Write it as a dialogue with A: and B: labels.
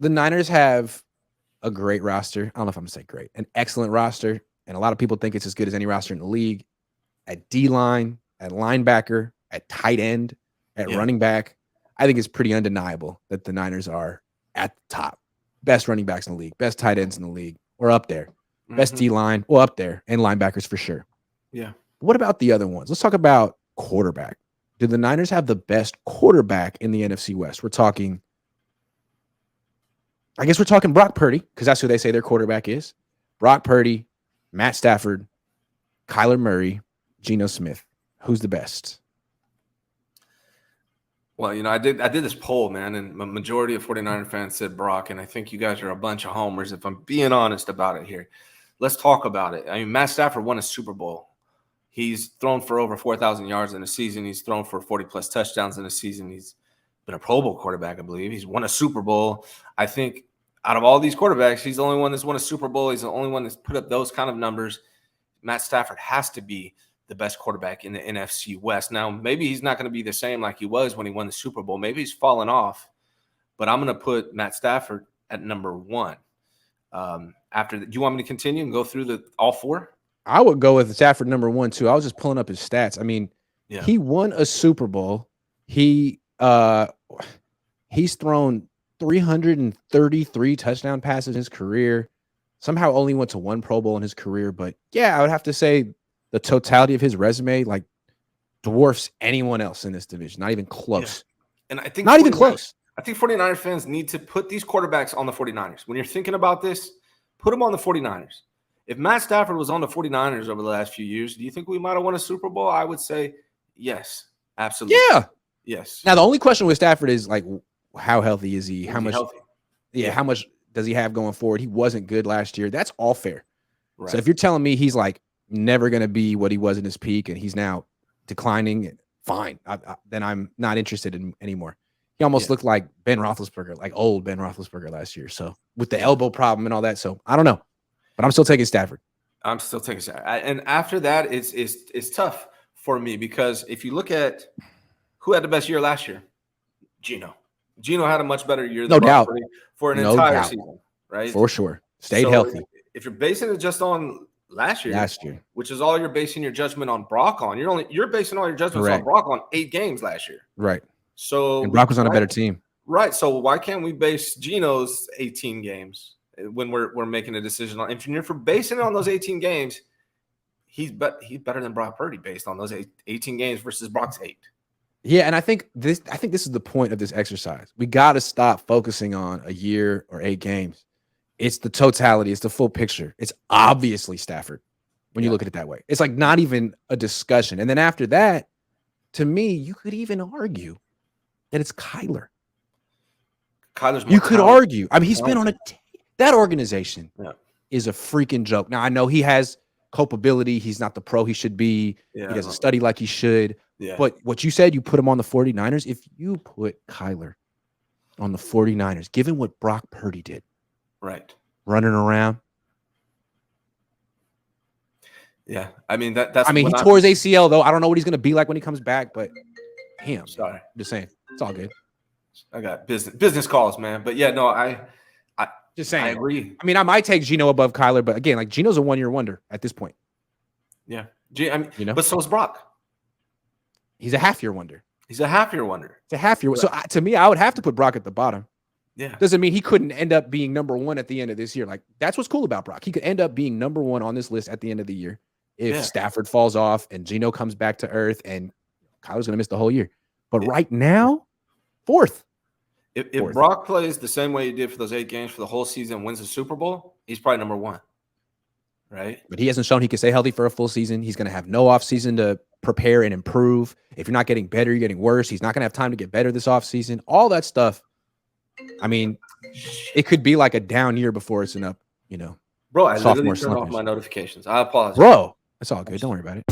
A: the Niners have a great roster. I don't know if I'm going to say great. An excellent roster. And a lot of people think it's as good as any roster in the league. At D-line, at linebacker, at tight end, at running back. I think it's pretty undeniable that the Niners are at the top. Best running backs in the league. Best tight ends in the league. We're up there. Best D-line. Well, up there. And linebackers for sure.
B: Yeah.
A: What about the other ones? Let's talk about quarterback. Do the Niners have the best quarterback in the NFC West? We're talking Brock Purdy, because that's who they say their quarterback is. Brock Purdy, Matt Stafford, Kyler Murray, Geno Smith. Who's the best?
B: Well, I did this poll, man, and the majority of 49er fans said Brock, and I think you guys are a bunch of homers if I'm being honest about it here. Let's talk about it. I mean, Matt Stafford won a Super Bowl. He's thrown for over 4,000 yards in a season. He's thrown for 40-plus touchdowns in a season. He's been a Pro Bowl quarterback, I believe. He's won a Super Bowl. I think out of all these quarterbacks, he's the only one that's won a Super Bowl. He's the only one that's put up those kind of numbers. Matt Stafford has to be the best quarterback in the NFC West. Now, maybe he's not going to be the same like he was when he won the Super Bowl. Maybe he's fallen off. But I'm going to put Matt Stafford at number one. Do you want me to continue and go through all four?
A: I would go with Stafford number one, too. I was just pulling up his stats. I mean, he won a Super Bowl. He's thrown 333 touchdown passes in his career. Somehow only went to one Pro Bowl in his career. But, yeah, I would have to say the totality of his resume, dwarfs anyone else in this division. Not even close.
B: Yeah. And I think
A: not even close.
B: I think 49er fans need to put these quarterbacks on the 49ers. When you're thinking about this, put them on the 49ers. If Matt Stafford was on the 49ers over the last few years, do you think we might have won a Super Bowl? I would say yes, absolutely.
A: Yeah.
B: Yes.
A: Now, the only question with Stafford is, how healthy is he? How much
B: healthy?
A: Yeah, how much does he have going forward? He wasn't good last year. That's all fair.
B: Right.
A: So if you're telling me he's, never going to be what he was in his peak and he's now declining, fine. Then I'm not interested in anymore. He almost looked like Ben Roethlisberger, old Ben Roethlisberger last year. So with the elbow problem and all that. So I don't know. But I'm still taking Stafford.
B: I'm still taking Stafford. And after that, it's tough for me because if you look at who had the best year last year, Geno had a much better year than
A: doubt
B: for an entire season, right?
A: For sure. Stayed healthy.
B: If you're basing it just on last year, which is all you're basing your judgment on Brock on, you're basing all your judgments on Brock on 8 games last year.
A: Right.
B: So
A: and Brock was on a better team.
B: Right. So why can't we base Geno's 18 games when we're making a decision on? If you're basing it on those 18 games, he's better than Brock Purdy based on those 18 games versus Brock's 8.
A: Yeah, and I think this is the point of this exercise. We got to stop focusing on a year or 8 games. It's the totality. It's the full picture. It's obviously Stafford when you look at it that way. It's not even a discussion. And then after that, to me, you could even argue that it's Kyler.
B: You
A: could argue. I mean, he's been on that organization is a freaking joke. Now, I know he has culpability. He's not the pro he should be. He doesn't study like he should.
B: Yeah.
A: But what you said, you put him on the 49ers. If you put Kyler on the 49ers, given what Brock Purdy did,
B: right,
A: running around.
B: Yeah, I mean that's.
A: I mean, he tore his ACL though. I don't know what he's going to be like when he comes back, but him.
B: Sorry,
A: I'm just saying, it's all good.
B: I got business calls, man. But yeah, no, I
A: just saying.
B: I agree.
A: I mean, I might take Geno above Kyler, but again, Geno's a 1-year wonder at this point.
B: Yeah, but so is Brock.
A: He's a half-year wonder.
B: He's a half-year wonder.
A: It's a half-year. So to me, I would have to put Brock at the bottom.
B: Yeah.
A: Doesn't mean he couldn't end up being number 1 at the end of this year. That's what's cool about Brock. He could end up being number 1 on this list at the end of the year if Stafford falls off and Geno comes back to earth and Kyler's going to miss the whole year. But right now, 4th.
B: If Brock plays the same way he did for those 8 games for the whole season, wins the Super Bowl, he's probably number 1. Right?
A: But he hasn't shown he can stay healthy for a full season. He's going to have no offseason to prepare and improve. If you're not getting better, you're getting worse. He's not going to have time to get better this offseason. All that stuff. I mean, it could be like a down year before it's an up,
B: Bro, I literally turned off my notifications. I apologize.
A: Bro, it's all good. Don't worry about it.